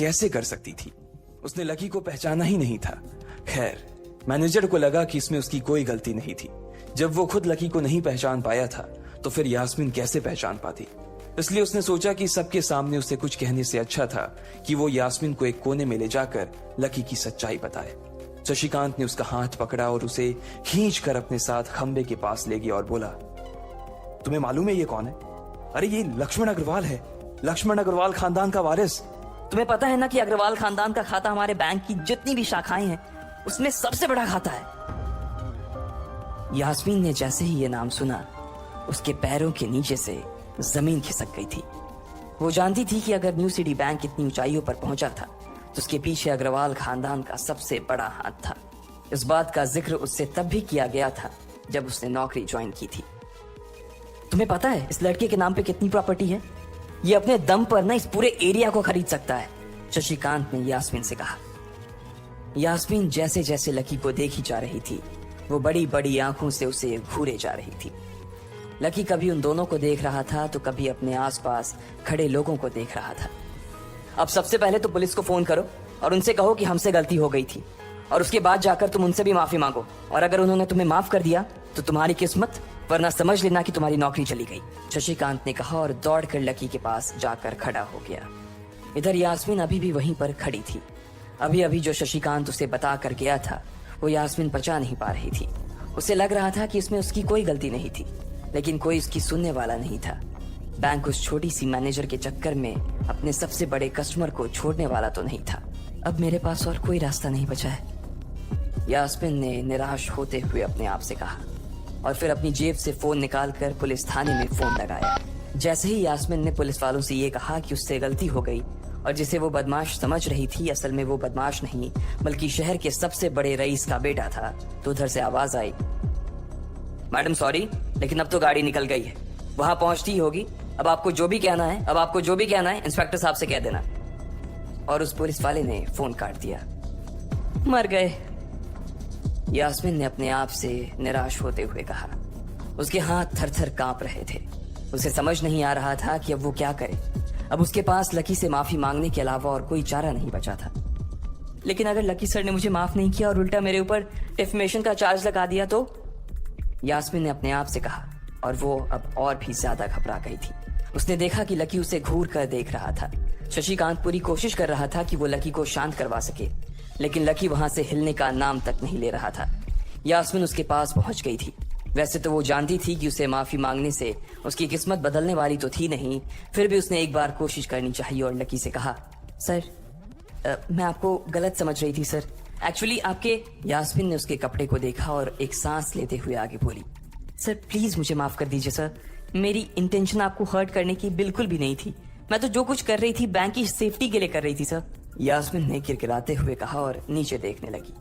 कैसे कर सकती थी? उसने लकी को पहचाना ही नहीं था। खैर, मैनेजर को लगा कि इसमें उसकी कोई गलती नहीं थी। जब वो खुद लकी को नहीं पहचान पाया था तो फिर यास्मीन कैसे पहचान पाती? इसलिए उसने सोचा कि सबके सामने उसे कुछ कहने से अच्छा था कि वो यास्मीन को एक कोने में ले जाकर लकी की सच्चाई बताए। शशिकांत ने उसका हाथ पकड़ा और उसे खींचकर अपने साथ खंबे के पास ले गया और बोला, तुम्हें मालूम है ये कौन है? अरे ये लक्ष्मण अग्रवाल है, लक्ष्मण अग्रवाल खानदान का वारिस। तुम्हें पता है ना कि अग्रवाल खानदान का खाता हमारे बैंक की जितनी भी शाखाएं हैं उसमें सबसे बड़ा खाता है। यास्मीन ने जैसे ही ये नाम सुना उसके पैरों के नीचे से जमीन खिसक गई थी। वो जानती थी कि अगर न्यू सिटी बैंक इतनी ऊंचाइयों पर पहुंचा था तो उसके पीछे अग्रवाल खानदान का सबसे बड़ा हाथ था। इस बात का जिक्र उससे तब भी किया गया था जब उसने नौकरी ज्वाइन की थी। तुम्हें पता है इस लड़के के नाम पे कितनी प्रॉपर्टी है? ये अपने दम पर ना इस पूरे एरिया को खरीद सकता है, शशिकांत ने यास्मीन से कहा। यास्मीन जैसे जैसे लकी को देखी जा रही थी वो बड़ी बड़ी आंखों से उसे घूरे जा रही थी। लकी कभी उन दोनों को देख रहा था तो कभी अपने आसपास खड़े लोगों को देख रहा था। अब सबसे पहले तो पुलिस को फोन करो और उनसे कहो कि हमसे गलती हो गई थी, और उसके बाद जाकर तुम उनसे भी माफी मांगो, और अगर उन्होंने तुम्हें माफ कर दिया तो तुम्हारी किस्मत, वरना समझ लेना कि तुम्हारी नौकरी चली गई, शशिकांत ने कहा और दौड़कर लकी के पास जाकर खड़ा हो गया। इधर यास्मीन अभी भी वहीं पर खड़ी थी। अभी अभी जो शशिकांत उसे बता कर गया था वो यास्मीन पचा नहीं पा रही थी। उसे लग रहा था कि इसमें उसकी कोई गलती नहीं थी, लेकिन कोई उसकी सुनने वाला नहीं था। बैंक उस छोटी सी मैनेजर के चक्कर में अपने सबसे बड़े कस्टमर को छोड़ने वाला तो नहीं था। अब मेरे पास और कोई रास्ता नहीं बचा है, यास्मीन ने निराश होते हुए अपने आप से कहा, और फिर अपनी जेब से फोन निकालकर पुलिस थाने में फोन लगाया। जैसे ही यास्मीन ने पुलिस वालों से ये कहा कि उससे गलती हो गई और जिसे वो बदमाश समझ रही थी असल में वो बदमाश नहीं बल्कि शहर के सबसे बड़े रईस का बेटा था, तो उधर से आवाज आई, मैडम सॉरी, लेकिन अब तो गाड़ी निकल गई है, वहां पहुंचती ही होगी। अब आपको जो भी कहना है इंस्पेक्टर साहब से कह देना। और उस पुलिस वाले ने फोन काट दिया। मर गए, यास्मीन ने अपने आप से निराश होते हुए कहा। उसके हाथ थर थर कांप रहे थे। उसे समझ नहीं आ रहा था कि अब वो क्या करे। अब उसके पास लकी से माफी मांगने के अलावा और कोई चारा नहीं बचा था। लेकिन अगर लकी सर ने मुझे माफ नहीं किया और उल्टा मेरे ऊपर डिफेमेशन का चार्ज लगा दिया तो, यास्मीन ने अपने आप से कहा, और वो अब और भी ज्यादा घबरा गई थी। उसने देखा कि लकी उसे घूर कर देख रहा था। शशिकांत पूरी कोशिश कर रहा था कि वो लकी को शांत करवा सके, लेकिन लकी वहां से हिलने का नाम तक नहीं ले रहा था। यास्मीन उसके पास पहुंच गई थी। वैसे तो वो जानती थी कि उसे माफी मांगने से उसकी किस्मत बदलने वाली तो थी नहीं, फिर भी उसने एक बार कोशिश करनी चाहिए और लकी से कहा, सर मैं आपको गलत समझ रही थी सर, एक्चुअली आपके। यास्मीन ने उसके कपड़े को देखा और एक सांस लेते हुए आगे बोली, सर प्लीज मुझे माफ कर दीजिए सर, मेरी इंटेंशन आपको हर्ट करने की बिल्कुल भी नहीं थी। मैं तो जो कुछ कर रही थी बैंक की सेफ्टी के लिए कर रही थी सर, यास्मीन ने किरकिराते हुए कहा और नीचे देखने लगी।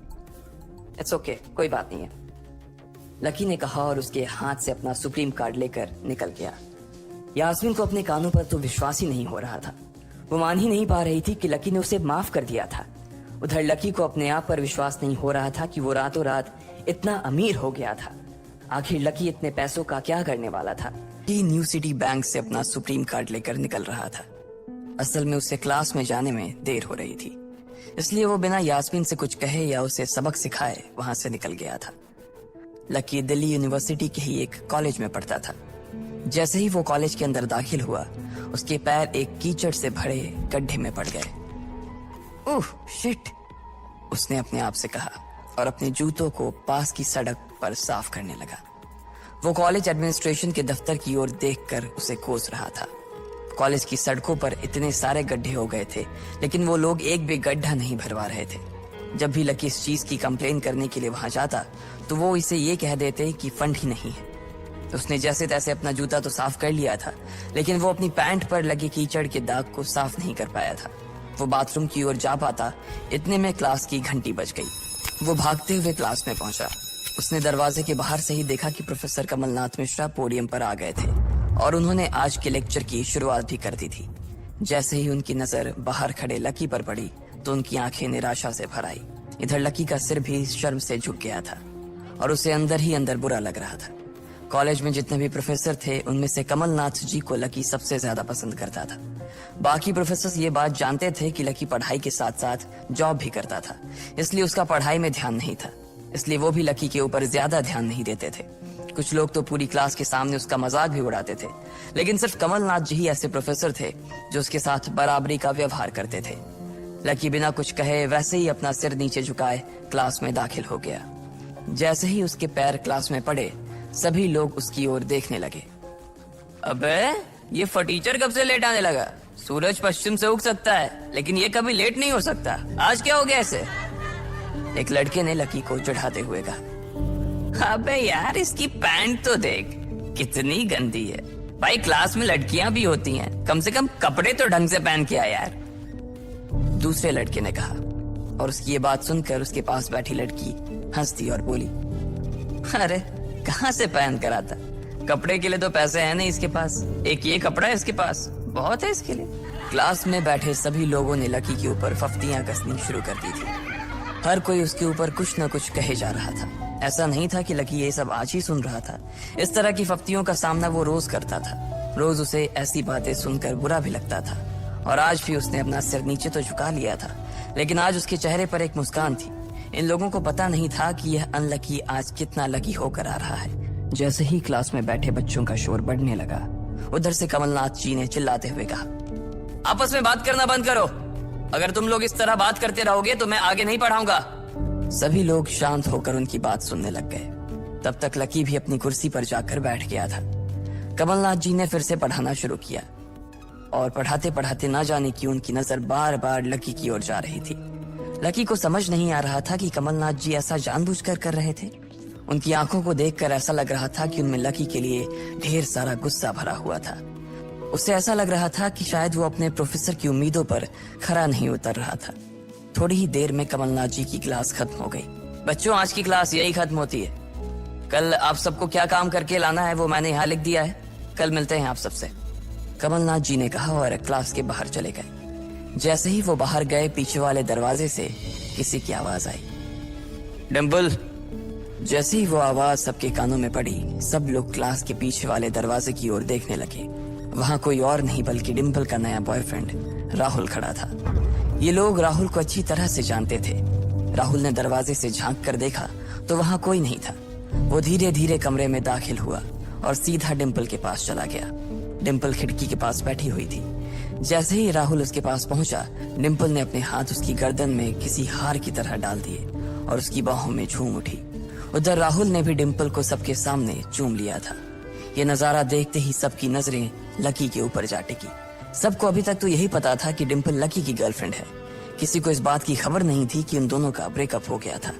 इट्स ओके, कोई बात नहीं है, लकी ने कहा और उसके हाथ से अपना सुप्रीम कार्ड लेकर निकल गया। यास्मीन को अपने कानों पर तो विश्वास ही नहीं हो रहा था। वो मान ही नहीं पा रही थी कि लकी ने उसे माफ कर दिया था। उधर लकी को अपने आप पर विश्वास नहीं हो रहा था कि वो रातों रात इतना अमीर हो गया था। आखिर लकी इतने पैसों का क्या करने वाला था कि न्यू सिटी बैंक से अपना सुप्रीम कार्ड लेकर निकल रहा था। असल में उसे क्लास में जाने में देर हो रही थी, इसलिए वो बिना यास्मीन से कुछ कहे या उसे सबक सिखाए वहां से निकल गया था। लकी दिल्ली यूनिवर्सिटी के ही एक कॉलेज में पढ़ता था। जैसे ही वो कॉलेज के अंदर दाखिल हुआ उसके पैर एक कीचड़ से भरे गड्ढे में पड़ गए। ओह शिट, उसने अपने आप से कहा और अपने जूतों को पास की सड़क पर साफ करने लगा। वो कॉलेज एडमिनिस्ट्रेशन के दफ्तर की ओर देखकर उसे कोस रहा था। कॉलेज की सड़कों पर इतने सारे गड्ढे हो गए थे, लेकिन वो लोग एक भी गड्ढा नहीं भरवा रहे थे। जब भी लकी इस चीज की कंप्लेन करने के लिए वहां जाता तो वो इसे ये कह देते कि फंड ही नहीं है। उसने जैसे तैसे अपना जूता तो साफ कर लिया था, लेकिन वो अपनी पैंट पर लगे कीचड़ के दाग को साफ नहीं कर पाया था। वो बाथरूम की ओर जा पाता, इतने में क्लास की घंटी बज गई। वो भागते हुए क्लास में पहुंचा। उसने दरवाजे के बाहर से ही देखा कि प्रोफेसर कमलनाथ मिश्रा पोडियम पर आ गए थे और उन्होंने आज के लेक्चर की शुरुआत भी कर दी थी। जैसे ही उनकी नजर बाहर खड़े लकी पर पड़ी तो उनकी आंखें निराशा से भर आई। इधर लकी का सिर भी शर्म से झुक गया था और उसे अंदर ही अंदर बुरा लग रहा था। कॉलेज में जितने भी प्रोफेसर थे उनमें से कमलनाथ जी को लकी सबसे ज्यादा पसंद करता था। बाकी प्रोफेसर ये बात जानते थे कि लकी पढ़ाई के साथ साथ जॉब भी करता था, इसलिए उसका पढ़ाई में ध्यान नहीं था, इसलिए वो भी लकी के ऊपर ज्यादा ध्यान नहीं देते थे। कुछ लोग तो पूरी क्लास के सामने उसका मजाक भी उड़ाते थे, लेकिन सिर्फ कमलनाथ जी ही ऐसे प्रोफेसर थे जो उसके साथ बराबरी का व्यवहार करते थे। लकी बिना कुछ कहे वैसे ही अपना सिर नीचे झुकाए क्लास में दाखिल हो गया। जैसे ही उसके पैर क्लास में पड़े सभी लोग उसकी ओर देखने लगे। अबे ये फटीचर कब से लेट आने लगा? सूरज पश्चिम से उग सकता है लेकिन ये कभी लेट नहीं हो सकता। आज क्या हो गया इसे? एक लड़के ने लकी को चढ़ाते हुए कहा। अबे यार इसकी पैंट तो देख कितनी गंदी है। भाई क्लास में लड़कियां भी होती हैं, कम से कम कपड़े तो ढंग से पहन के आ यार। दूसरे लड़के ने कहा और उसकी ये बात सुनकर उसके पास बैठी लड़की हंसती और बोली, अरे कहाँ से पहन कर आता? कपड़े के लिए तो पैसे हैं नहीं इसके पास, एक ये कपड़ा है इसके पास, बहुत है इसके लिए। क्लास में बैठे सभी लोगों ने लकी के ऊपर फफ्तियां कसनी शुरू कर दी थी। हर कोई उसके ऊपर कुछ न कुछ कहे जा रहा था। ऐसा नहीं था कि लकी ये सब आज ही सुन रहा था, इस तरह की फफ्तियों का सामना वो रोज करता था। रोज उसे ऐसी बातें सुनकर बुरा भी लगता था और आज भी उसने अपना सिर नीचे तो झुका लिया था, लेकिन आज उसके चेहरे पर एक मुस्कान थी। इन लोगों को पता नहीं था कि यह अनलकी आज कितना लकी होकर आ रहा है। जैसे ही क्लास में बैठे बच्चों का शोर बढ़ने लगा, उधर से कमलनाथ जी ने चिल्लाते हुए कहा, आपस में बात करना बंद करो। अगर तुम लोग इस तरह बात करते रहोगे तो मैं आगे नहीं पढ़ाऊंगा। सभी लोग शांत होकर उनकी बात सुनने लग गए। तब तक लकी भी अपनी कुर्सी पर जाकर बैठ गया था। कमलनाथ जी ने फिर से पढ़ाना शुरू किया और पढ़ाते पढ़ाते ना जाने क्यों उनकी नजर बार बार लकी की ओर जा रही थी। लकी को समझ नहीं आ रहा था कि कमलनाथ जी ऐसा जानबूझकर कर रहे थे। उनकी आंखों को देखकर ऐसा लग रहा था कि उनमें लकी के लिए ढेर सारा गुस्सा भरा हुआ था। उससे ऐसा लग रहा था कि शायद वो अपने प्रोफेसर की उम्मीदों पर खरा नहीं उतर रहा था। थोड़ी ही देर में कमलनाथ जी की क्लास खत्म हो गई। बच्चों आज की क्लास यही खत्म होती है। कल आप सबको क्या काम करके लाना है वो मैंने यहाँ लिख दिया है। कल मिलते हैं आप सबसे, कमलनाथ जी ने कहा और क्लास के बाहर चले गए। जैसे ही वो बाहर गए पीछे वाले दरवाजे से किसी की आवाज आई, डिंपल। जैसे ही वो आवाज सबके कानों में पड़ी सब लोग क्लास के पीछे वाले दरवाजे की ओर देखने लगे। वहां कोई और नहीं बल्कि डिंपल का नया बॉयफ्रेंड राहुल खड़ा था। ये लोग राहुल को अच्छी तरह से जानते थे। राहुल ने दरवाजे से झांक कर देखा तो वहां कोई नहीं था। वो धीरे धीरे कमरे में दाखिल हुआ और सीधा डिंपल के पास चला गया। डिंपल खिड़की के पास बैठी हुई थी। जैसे ही राहुल उसके पास पहुंचा, डिंपल ने अपने हाथ उसकी गर्दन में किसी हार की तरह डाल दिए और उसकी बाहों में झूम उठी। उधर राहुल ने भी डिंपल को सबके सामने चूम लिया था। ये नजारा देखते ही सबकी नजरें लकी के ऊपर जा टिकी। सबको अभी तक तो यही पता था कि डिंपल लकी की गर्लफ्रेंड है। किसी को इस बात की खबर नहीं थी कि उन दोनों का ब्रेकअप हो गया था।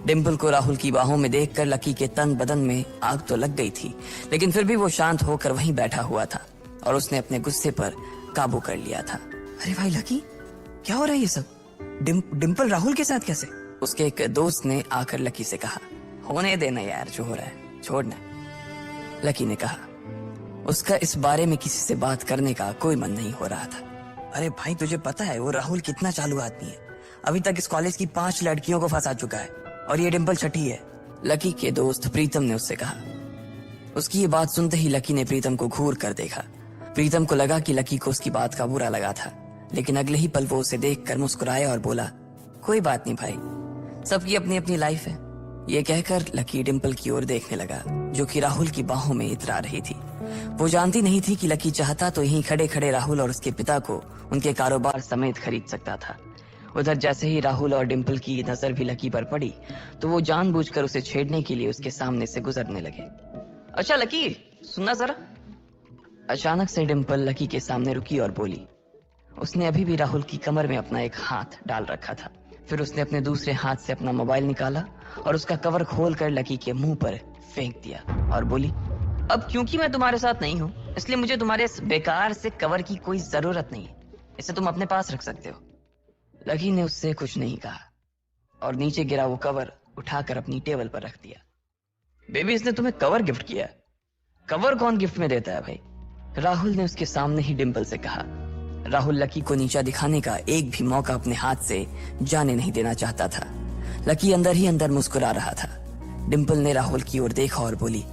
डिंपल को राहुल की बाहों में देखकर लकी के तन बदन में आग तो लग गई थी, लेकिन फिर भी वो शांत होकर वहीं बैठा हुआ था और उसने अपने गुस्से पर काबू कर लिया था। अरे भाई लकी, क्या हो रहा है ये सब? डिंपल राहुल के साथ कैसे? उसके एक दोस्त ने आकर लकी से कहा, होने देना यार, जो हो रहा है छोड़ना। लकी ने कहा उसका इस बारे में किसी से बात करने का कोई मन नहीं हो रहा था। अरे भाई तुझे पता है वो राहुल कितना चालू आदमी है। अभी तक इस कॉलेज की 5 लड़कियों को फंसा चुका है और ये डिंपल छठी है। लकी के दोस्त प्रीतम ने उससे कहा। उसकी ये बात सुनते ही लकी ने प्रीतम को घूर कर देखा। प्रीतम को लगा कि लकी को उसकी बात का बुरा लगा था, लेकिन अगले ही पल वो उसे देखकर मुस्कुराया और बोला, कोई बात नहीं भाई, सबकी अपनी अपनी लाइफ है। ये कहकर लकी डिंपल की ओर देखने लगा जो कि राहुल की बाहों में इतरा रही थी। वो जानती नहीं थी कि लकी चाहता तो यहीं खड़े खड़े राहुल और उसके पिता को उनके कारोबार समेत खरीद सकता था। उधर जैसे ही राहुल और डिंपल की नजर भी लकी पर पड़ी तो वो जानबूझकर उसे छेड़ने के लिए उसके सामने से गुजरने लगे। अच्छा लकी, सुनना जरा। अचानक से डिंपल लकी के सामने रुकी और बोली। उसने अभी भी राहुल की कमर में अपना एक हाथ डाल रखा था। फिर उसने अपने दूसरे हाथ से अपना मोबाइल निकाला और उसका कवर खोलकर लकी के मुंह पर फेंक दिया और बोली, अब क्योंकि मैं तुम्हारे साथ नहीं हूँ इसलिए मुझे तुम्हारे इस बेकार से कवर की कोई जरूरत नहीं है, इसे तुम अपने पास रख सकते हो। लकी ने उससे कुछ नहीं कहा और नीचे गिरा वो कवर उठाकर अपनी टेबल पर रख दिया। बेबी, इसने तुम्हें कवर गिफ्ट किया? कवर कौन गिफ्ट में देता है भाई? राहुल ने उसके सामने ही डिंपल से कहा। राहुल लकी को नीचा दिखाने का एक भी मौका अपने हाथ से जाने नहीं देना चाहता था। लकी अंदर ही अंदर मुस्कुरा रहा था। डिंपल ने राहुल की ओर देखा और बोली,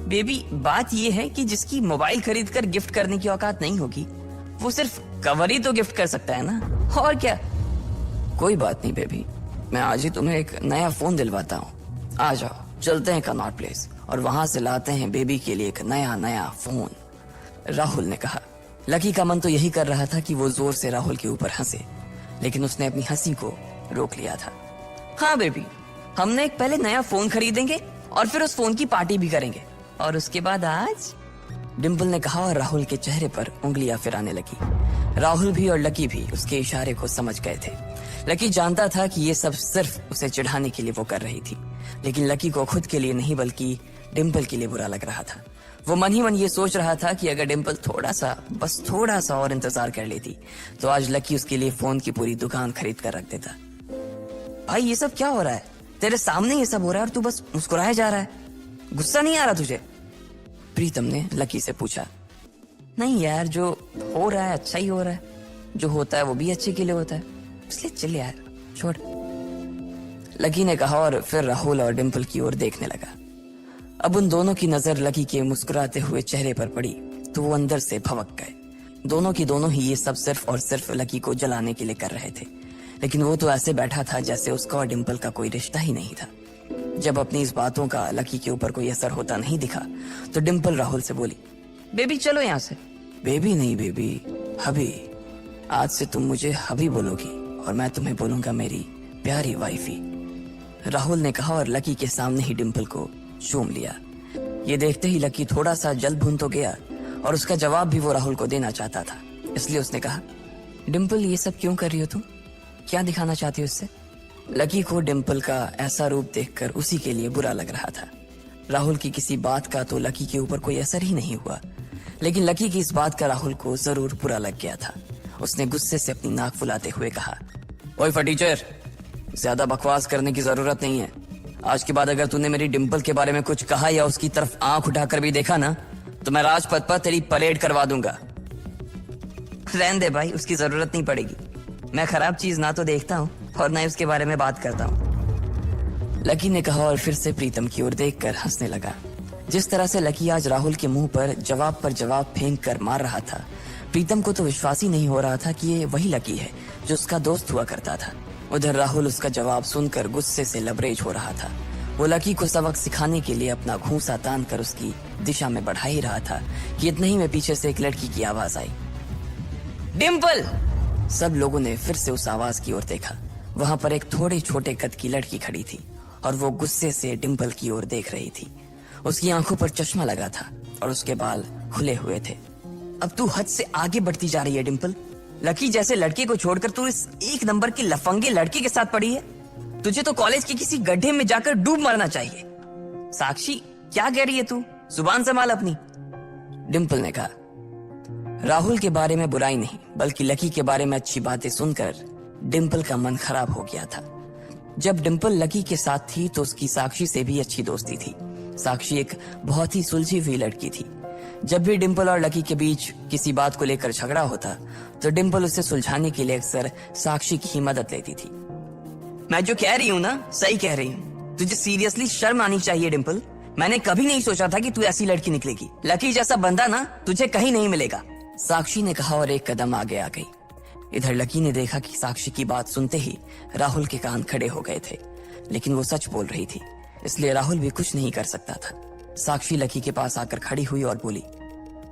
बेबी बात ये है कि जिसकी मोबाइल खरीद कर गिफ्ट करने की औकात नहीं होगी वो सिर्फ कवर ही तो गिफ्ट कर सकता है ना, और क्या। कोई बात नहीं बेबी, मैं आज ही तुम्हें एक नया फोन दिलवाता हूँ। आ जाओ, चलते हैं कनॉट प्लेस और वहां से लाते हैं बेबी के लिए एक नया फोन, राहुल ने कहा। लकी का मन तो यही कर रहा था कि वो जोर से राहुल के ऊपर हंसे, लेकिन उसने अपनी हंसी को रोक लिया था। हाँ बेबी, हमने एक पहले नया फोन खरीदेंगे और फिर उस फोन की पार्टी भी करेंगे, और उसके बाद आज, डिम्पल ने कहा और राहुल के चेहरे पर उंगलियां फिराने लगी। राहुल भी और लकी भी उसके इशारे को समझ गए थे। लकी जानता था कि ये सब सिर्फ उसे चिढ़ाने के लिए वो कर रही थी, लेकिन लकी को खुद के लिए नहीं बल्कि डिम्पल के लिए बुरा लग रहा था। वो मन ही मन ये सोच रहा था कि अगर डिम्पल बस थोड़ा सा और इंतजार कर लेती तो आज लकी उसके लिए फोन की पूरी दुकान खरीद कर रख देता। भाई ये सब क्या हो रहा है? तेरे सामने ये सब हो रहा है और तू बस मुस्कुराया जा रहा है, गुस्सा नहीं आ रहा तुझे? प्रीतम ने लकी से पूछा। नहीं यार, जो हो रहा है अच्छा ही हो रहा है, जो होता है वो भी अच्छे के लिए होता है, इसलिए चल यार छोड़, लकी ने कहा और फिर राहुल और डिम्पल की ओर देखने लगा। अब उन दोनों की नजर लकी के मुस्कुराते हुए चेहरे पर पड़ी तो वो अंदर से भवक गए। दोनों की दोनों ही ये सब सिर्फ और सिर्फ लकी को जलाने के लिए कर रहे थे, लेकिन वो तो ऐसे बैठा था जैसे उसका और डिम्पल का कोई रिश्ता ही नहीं था। जब अपनी इस बातों का लकी के ऊपर कोई असर होता नहीं दिखा तो डिम्पल राहुल से बोली, बेबी चलो यहाँ से। बेबी नहीं बेबी, हबी। आज से तुम मुझे हबी बोलोगी और मैं तुम्हें बोलूंगा मेरी प्यारी वाइफी, राहुल ने कहा और लकी के सामने ही डिम्पल को चूम लिया। ये देखते ही लकी थोड़ा सा जल भुन तो गया और उसका जवाब भी वो राहुल को देना चाहता था, इसलिए उसने कहा, डिम्पल ये सब क्यों कर रही हो तुम? क्या दिखाना चाहती हो इससे? लकी को डिम्पल का ऐसा रूप देखकर उसी के लिए बुरा लग रहा था। राहुल की किसी बात का तो लकी के ऊपर कोई असर ही नहीं हुआ, लेकिन लकी की इस बात का राहुल को जरूर बुरा लग गया था। उसने गुस्से से अपनी नाक फुलाते हुए कहा, ओए फटीचर, ज्यादा बकवास करने की जरूरत नहीं है। आज के बाद अगर तूने मेरी डिम्पल के बारे में कुछ कहा या उसकी तरफ आंख उठाकर भी देखा ना तो मैं राजपथ पर तेरी परेड करवा दूंगा। रहने दे भाई, उसकी जरूरत नहीं पड़ेगी। मैं खराब चीज ना तो देखता हूँ और ना ही उसके बारे में बात करता हूँ, लकी ने कहा और फिर से प्रीतम की ओर देखकर हंसने लगा। जिस तरह से लकी आज राहुल के मुंह पर जवाब फेंक कर मार रहा था, प्रीतम को तो विश्वास ही नहीं हो रहा था कि ये वही लकी है जो उसका दोस्त हुआ करता था। उधर राहुल उसका जवाब सुनकर गुस्से से लबरेज हो रहा था। वो लकी को सबक सिखाने के लिए अपना घूंसा तान कर उसकी दिशा में बढ़ा ही रहा था कि इतने ही में पीछे से एक लड़की की आवाज आई, डिम्पल। सब लोगों ने फिर से उस आवाज की ओर देखा। वहां पर एक थोड़े छोटे कद की लड़की खड़ी थी और वो गुस्से से डिम्पल की ओर देख रही थी। उसकी आंखों पर चश्मा लगा था और उसके बाल खुले हुए थे। अब तू हद से आगे बढ़ती जा रही है डिम्पल। लकी जैसे लड़के को छोड़कर तू इस एक नंबर की लफंगे लड़के के साथ पड़ी है। तुझे तो कॉलेज के किसी गड्ढे में जाकर डूब मरना चाहिए। साक्षी, क्या कह रही है तू? जुबान संभाल अपनी, डिम्पल ने कहा। राहुल के बारे में बुराई नहीं बल्कि लकी के बारे में अच्छी बातें सुनकर डिम्पल का मन खराब हो गया था। जब डिम्पल लकी के साथ थी तो उसकी साक्षी से भी अच्छी दोस्ती थी। साक्षी एक बहुत ही सुलझी हुई लड़की थी। जब भी डिम्पल और लकी के बीच किसी बात को लेकर झगड़ा होता तो डिम्पल उसे सुलझाने के लिए अक्सर साक्षी की ही मदद लेती थी। मैं जो कह रही हूँ ना सही कह रही हूँ। तुझे सीरियसली शर्म आनी चाहिए डिम्पल। मैंने कभी नहीं सोचा था कि तू ऐसी लड़की निकलेगी। लकी जैसा बंदा ना तुझे कहीं नहीं मिलेगा, साक्षी ने कहा और एक कदम आगे आ गई। इधर लकी ने देखा कि साक्षी की बात सुनते ही राहुल के कान खड़े हो गए थे, लेकिन वो सच बोल रही थी इसलिए राहुल भी कुछ नहीं कर सकता था। साक्षी लकी के पास आकर खड़ी हुई और बोली,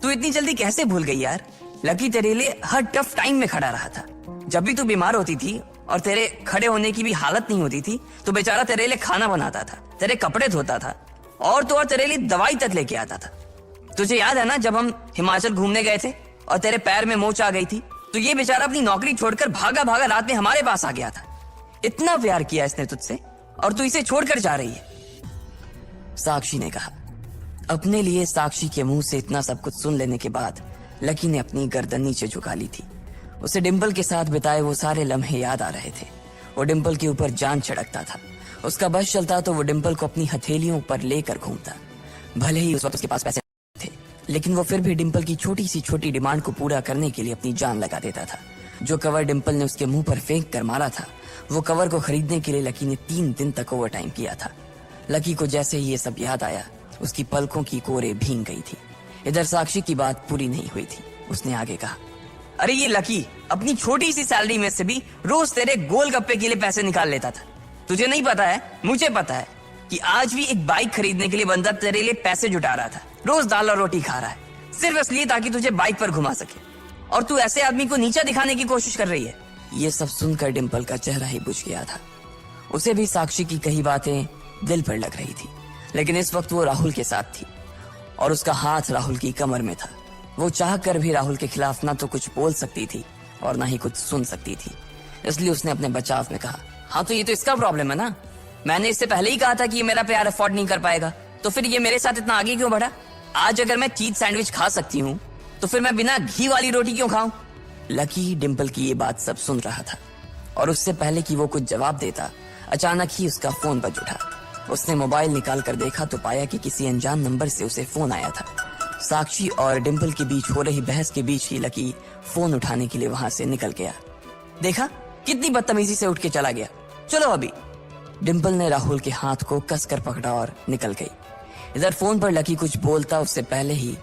तू इतनी जल्दी कैसे भूल गई यार? लकी तेरे लिए हर टफ टाइम में खड़ा रहा था। जब भी तू बीमार होती थी और तेरे खड़े होने की भी हालत नहीं होती थी तो बेचारा तेरे लिए खाना बनाता था, तेरे कपड़े धोता था और तो और तेरे लिए दवाई तक लेके आता था। तुझे याद है ना जब हम हिमाचल घूमने गए थे और तेरे पैर में मोच आ गई थी तो ये बेचारा अपनी नौकरी छोड़कर भागा भागा रात में हमारे पास आ गया था। इतना प्यार किया इसने तुझसे और तू इसे छोड़कर जा रही है, साक्षी ने कहा। अपने लिए साक्षी के मुंह से इतना सब कुछ सुन लेने के बाद लकी ने अपनी गर्दन नीचे झुका ली थी। उसे डिम्पल के साथ बिताए वो सारे लम्हे याद आ रहे थे। वो डिम्पल के ऊपर जान छिड़कता था। उसका बस चलता तो वो डिम्पल को अपनी हथेलियों पर लेकर घूमता। भले ही उस वक्त उसके पास पैसे थे, लेकिन वो फिर भी डिम्पल की छोटी सी छोटी डिमांड को पूरा करने के लिए अपनी जान लगा देता था। जो कवर डिम्पल ने उसके मुंह पर फेंक कर मारा था, वो कवर को खरीदने के लिए लकी ने 3 दिन तक ओवर टाइम किया था। लकी को जैसे ही ये सब याद आया उसकी पलकों की कोरे भींग गई थी। इधर साक्षी की बात पूरी नहीं हुई थी। उसने आगे कहा, अरे ये लकी अपनी छोटी सी सैलरी में से भी रोज तेरे गोलगप्पे के लिए पैसे निकाल लेता था। तुझे नहीं पता है, मुझे पता है कि आज भी एक बाइक खरीदने के लिए बंदा तेरे लिए पैसे जुटा रहा था। रोज दाल और रोटी खा रहा है सिर्फ इसलिए ताकि तुझे बाइक पर घुमा सके, और तू ऐसे आदमी को नीचा दिखाने की कोशिश कर रही है। ये सब सुनकर डिम्पल का चेहरा ही बुझ गया था। उसे भी साक्षी की कही बातें दिल पर लग रही थी, लेकिन इस वक्त वो राहुल के साथ थी और उसका हाथ राहुल की कमर में था। वो चाह कर भी राहुल के खिलाफ ना तो कुछ बोल सकती थी और ना ही कुछ सुन सकती थी। इसलिए उसने अपने बचाव में कहा, हाँ तो ये तो इसका प्रॉब्लम है ना। मैंने इससे पहले ही कहा था कि ये मेरा प्यार अफोर्ड नहीं कर पाएगा, तो फिर ये मेरे साथ इतना आगे क्यों बढ़ा? आज अगर मैं चीज सैंडविच खा सकती हूँ तो फिर मैं बिना घी वाली रोटी क्यों खाऊं? लकी डिम्पल की ये बात सब सुन रहा था और उससे पहले कि वो कुछ जवाब देता, अचानक ही उसका फोन बज उठा। उसने मोबाइल निकाल कर देखा तो पाया कि किसी अनजान नंबर से उसे फोन आया था। साक्षी और डिम्पल के बीच हो रही बहस के बीच ही लकी फोन उठाने के लिए वहां से निकल गया। देखा कितनी बदतमीजी से उठ के चला गया, चलो अभी। डिम्पल ने राहुल के हाथ को कसकर पकड़ा और निकल गई। इधर फोन पर लकी कुछ बोलता उससे पहले ही